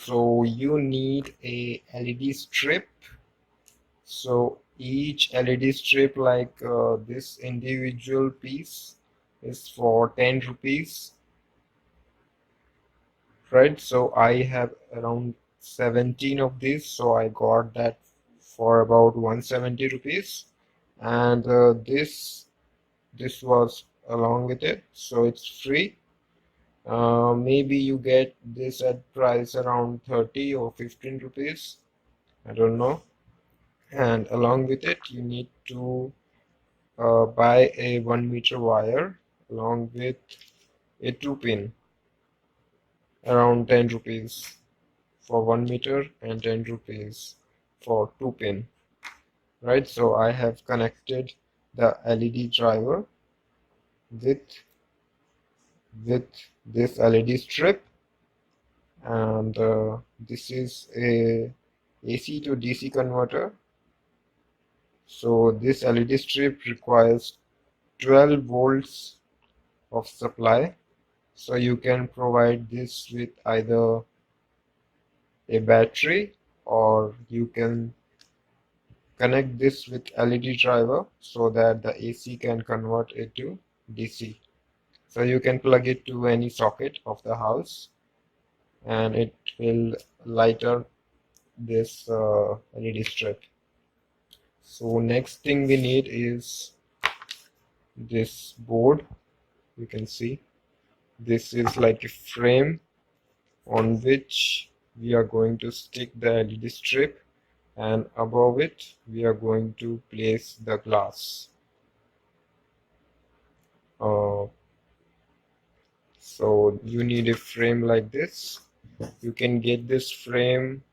So you need a LED strip. So each LED strip, like this individual piece, is for 10 rupees, right? So I have around 17 of these, so I got that for about 170 rupees. And this was along with it, so it's free. Maybe you get this at price around 30 or 15 rupees, I don't know. And along with it, you need to buy a 1 meter wire along with a 2 pin, around 10 rupees for 1 meter and 10 rupees for 2 pin, right? So I have connected the LED driver with with this LED strip, and this is a AC to DC converter. So this LED strip requires 12 volts of supply. So you can provide this with either a battery, or you can connect this with LED driver so that the AC can convert it to DC. So you can plug it to any socket of the house and it will light up this LED strip. So next thing we need is this board. You can see this is like a frame on which we are going to stick the LED strip, and above it we are going to place the glass. So you need a frame like this. You can get this frame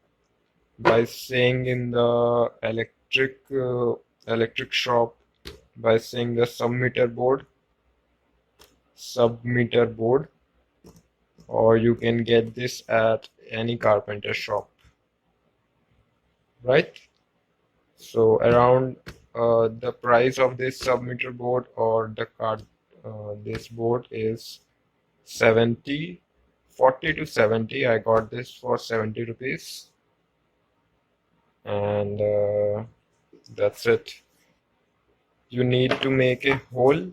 by saying in the electric shop, by saying the submeter board, or you can get this at any carpenter shop, right? So around the price of this submeter board or the card this board is 40 to 70. I got this for 70 rupees, and that's it. You need to make a hole.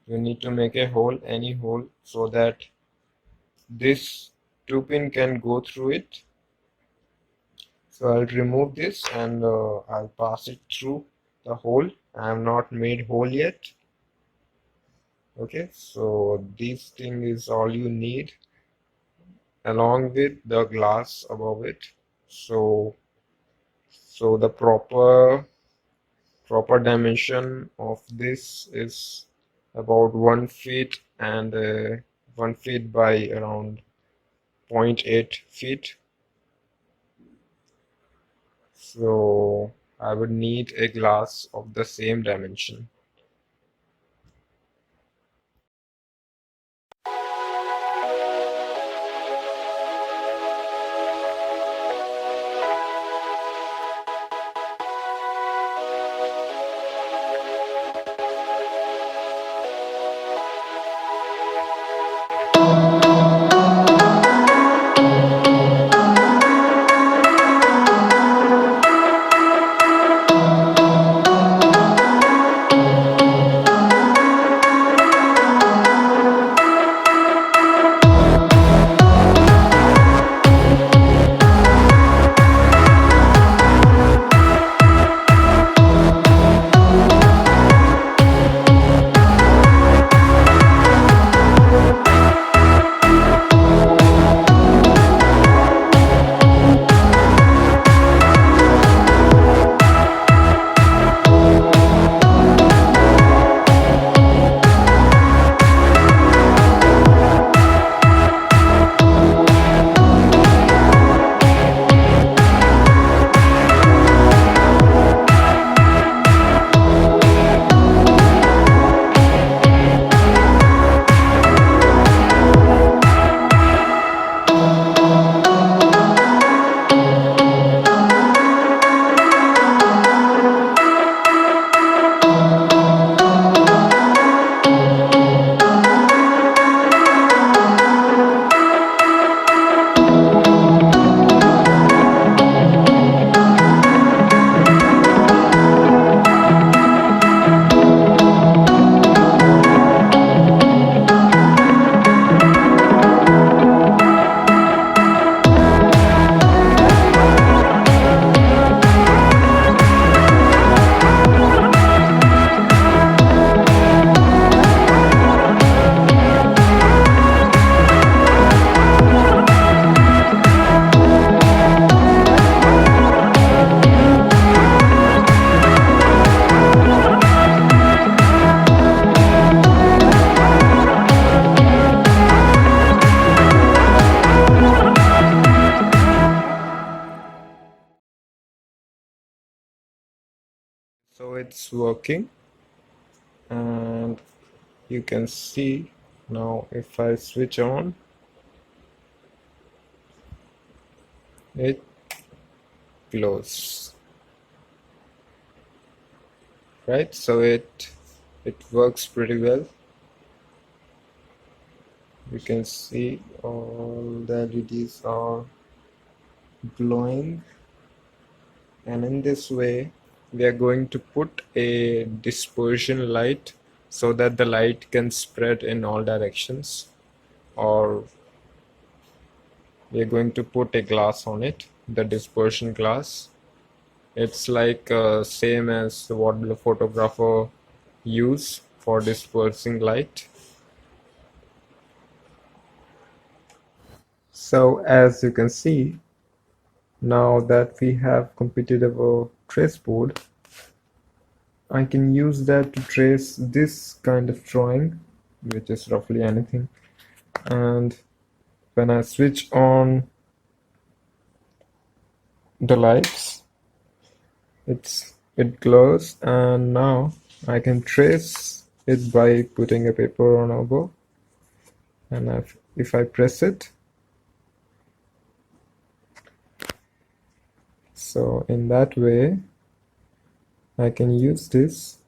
You need to make a hole, any hole, so that this 2 pin can go through it. So I'll remove this and I'll pass it through the hole. I have not made hole yet. Okay, so this thing is all you need, along with the glass above it. So the proper dimension of this is about 1 feet, and 1 feet by around 0.8 feet. So I would need a glass of the same dimension. it's working, and you can see now if I switch on, it glows, right? So it works pretty well. You can see all the LEDs are glowing, and in this way we are going to put a dispersion light so that the light can spread in all directions, or we are going to put a glass on it, the dispersion glass. It's like same as what the photographer use for dispersing light. So as you can see, now that we have completed our trace board, I can use that to trace this kind of drawing, which is roughly anything. And when I switch on the lights, it glows, and now I can trace it by putting a paper on over, and if I press it, so in that way I can use this